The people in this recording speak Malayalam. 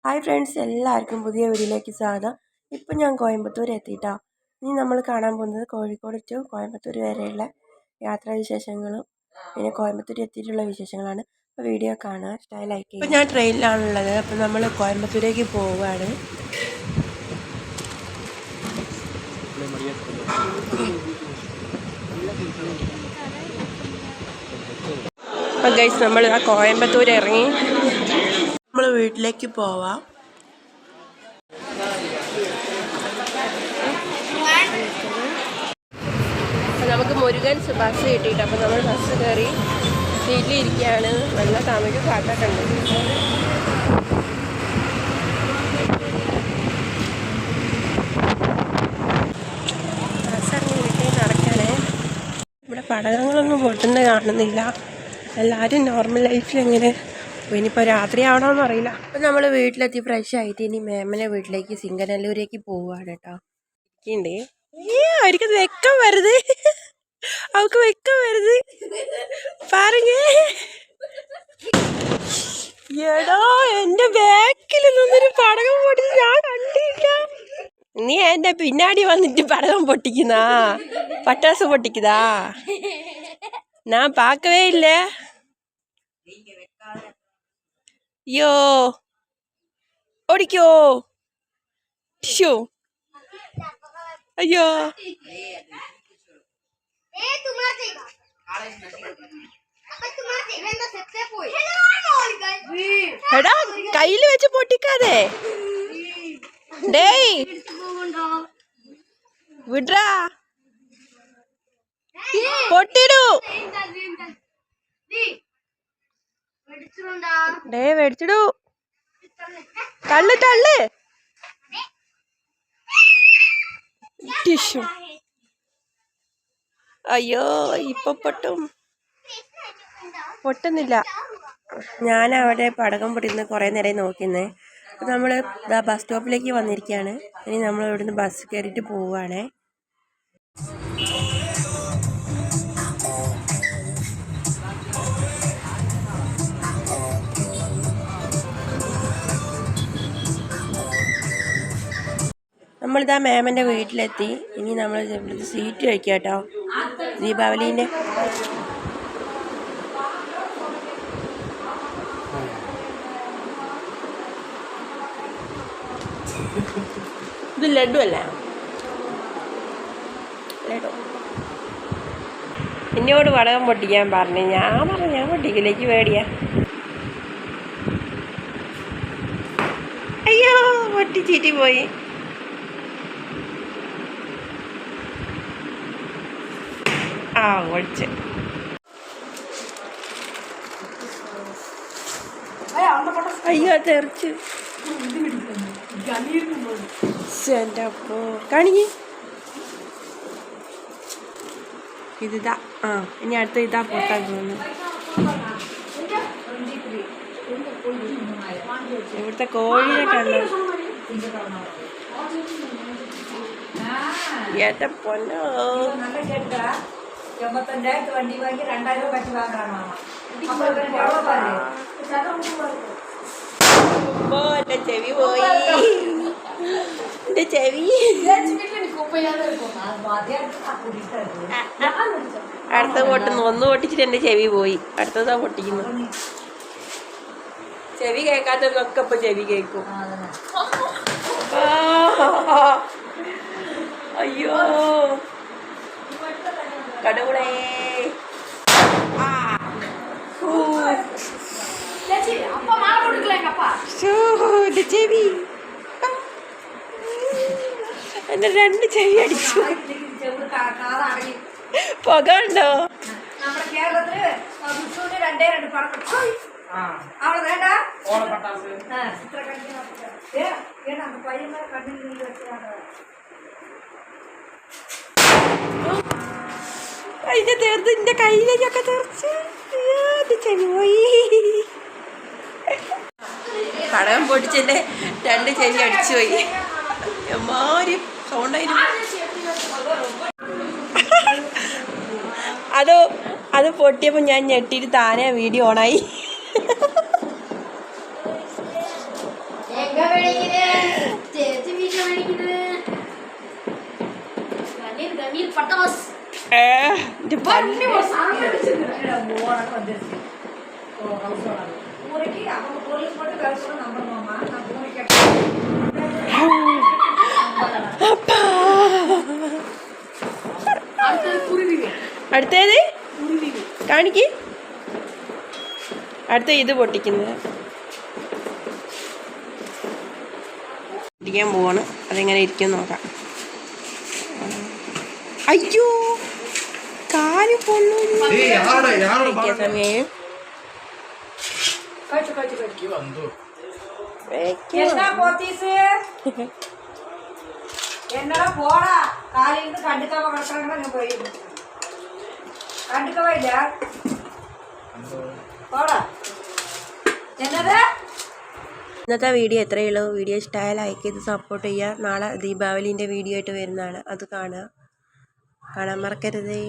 ഹായ് ഫ്രണ്ട്സ്, എല്ലാവർക്കും പുതിയ വീഡിയോയിലേക്ക് സ്വാഗതം. ഇപ്പം ഞാൻ കോയമ്പത്തൂർ എത്തിയിട്ടോ. ഇനി നമ്മൾ കാണാൻ പോകുന്നത് കോഴിക്കോട് ടു കോയമ്പത്തൂർ വരെയുള്ള യാത്രാവിശേഷങ്ങളും പിന്നെ കോയമ്പത്തൂർ എത്തിയിട്ടുള്ള വിശേഷങ്ങളാണ്. അപ്പോൾ വീഡിയോ കാണുക, ഇഷ്ടമായി ലൈക്ക് ചെയ്യുക. ഇപ്പോൾ ഞാൻ ട്രെയിനിലാണുള്ളത്. അപ്പോൾ നമ്മൾ കോയമ്പത്തൂരേക്ക് പോവുകയാണ്. അപ്പോൾ ഗൈസ്, നമ്മൾ ആ കോയമ്പത്തൂർ ഇറങ്ങി നമ്മൾ വീട്ടിലേക്ക് പോവാം. നമുക്ക് മുരുകൻസ് ബസ് കിട്ടിയിട്ട് അപ്പോൾ നമ്മൾ ബസ് കയറി സീറ്റിലിരിക്കുകയാണ്. നല്ല തമിഴ് കാറ്റൊക്കെ ഉണ്ട്. ബസ് ഇറങ്ങി വീട്ടിൽ നടക്കാനേ. ഇവിടെ പടകങ്ങളൊന്നും പൊട്ടുന്ന കാണുന്നില്ല. എല്ലാവരും നോർമൽ ലൈഫിൽ എങ്ങനെ ഇനിയിപ്പോൾ രാത്രി ആവണമെന്ന് അറിയില്ല. അപ്പം നമ്മൾ വീട്ടിലെത്തി ഫ്രഷ് ആയിട്ട് ഇനി മേമനെ വീട്ടിലേക്ക് സിംഗനല്ലൂരേക്ക് പോവുകയാണ് കേട്ടോ. ഉണ്ട് അവർക്ക് വെക്കം വരുത്, അവൾക്ക് വെക്കം വരുത് പാരുങ്ങ. എടോ, എൻ്റെ ബാക്കിൽ നിന്നൊരു പടകം പൊട്ടിച്ച് ഞാൻ കണ്ടില്ല. നീ എൻ്റെ പിന്നാടി വന്നിട്ട് പടകം പൊട്ടിക്കുന്നാ, പട്ടാസ് പൊട്ടിക്കുതാ? ഞാൻ പാക്കവേ ഇല്ലേ. അയ്യോ, ഓടിക്കോ. ഷോ, അയ്യോ. എടാ, കയ്യില് വെച്ച് പൊട്ടിക്കാതെ. ഡേയ് വിട്രാ, പൊട്ടിടൂ. ഡേ മേടിച്ചിടൂ. തള്ളു തള്ളു. ടിഷ്യൂ. അയ്യോ, ഇപ്പൊ പൊട്ടുന്നില്ല. ഞാൻ അവിടെ പടകം പൊട്ടിന്ന് കുറേ നേരം നോക്കിന്നേ. അപ്പം നമ്മൾ ബസ് സ്റ്റോപ്പിലേക്ക് വന്നിരിക്കുകയാണ്. ഇനി നമ്മൾ ഇവിടുന്ന് ബസ് കയറിയിട്ട് പോവുകയാണേ. നമ്മളിതാ മേമൻ്റെ വീട്ടിലെത്തി. ഇനി നമ്മൾ ഇവിടുത്തെ സ്വീറ്റ് കഴിക്കാം കേട്ടോ, ദീപാവലീൻ്റെ. ഇത് ലഡു അല്ലേ? ലഡു. എന്നോട് പടകം പൊട്ടിക്കാൻ പറഞ്ഞു. ഞാൻ പറഞ്ഞു ഞാൻ പൊട്ടിക്കിലേക്ക് പേടിയാ. അയ്യോ, പൊട്ടിച്ചീറ്റി പോയി. ആ, ഒഴിച്ച്. അയ്യോ, തെറിച്ച്. എൻ്റെ അപ്പോ കാണിക്ക്. ഇതിതാ. ആ, ഇനി അടുത്ത ഇതാ പൊട്ടാൻ പോകുന്നു. ഇവിടുത്തെ കോഴിനെ കണ്ടു. ഏട്ടാ പൊന്നോ. എന്റെ ചെവി പോയി. എന്റെ ചെവി. അടുത്ത പൊട്ടുന്നു. ഒന്ന് പൊട്ടിച്ചിട്ട് എന്റെ ചെവി പോയി. അടുത്തതാ പൊട്ടിക്കുന്നു. ചെവി കേൾക്കാത്തതൊക്കെ ഇപ്പൊ ചെവി കേൾക്കും. അയ്യോ കടവുളേ. ചെവി എന്റെ രണ്ട് ചെവി അടിച്ചു. പുക ഉണ്ടോ? അതിന്റെ തീർത്ത് എന്റെ കയ്യിലേക്കൊക്കെ തെറിച്ച് ചെവി പോയി. പടകം പൊട്ടിച്ചെന്റെ രണ്ട് ചെവി അടിച്ചു പോയി. എമ്മാരി സൗണ്ടായിരുന്നു. അത് പൊട്ടിയപ്പോൾ ഞാൻ ഞെട്ടിയിട്ട് താനെ വീഡിയോ ഓണായി. അടുത്തേത് കാണിക്ക്. അടുത്ത ഇത് പൊട്ടിക്കുന്നത് ഇരിക്കാൻ പോവാണ്. അതെങ്ങനെ ഇരിക്കും നോക്കാം. അയ്യോ കാല് പൊണ്ണു സമയം എന്നടാ പോടാ കാലിന്ന് കണ്ടുക്കാവ കിടക്കണ പോയി കണ്ടുക്കവയില്ല പോടാ എന്നത്. ഇന്നത്തെ വീഡിയോ എത്രയേ ഉള്ളൂ. വീഡിയോ ഇഷ്ടമായ ലൈക്ക് ചെയ്ത് സപ്പോർട്ട് ചെയ്യുക. നാളെ ദീപാവലിൻ്റെ വീഡിയോ ആയിട്ട് വരുന്നതാണ്. അത് കാണാൻ മറക്കരുതേ.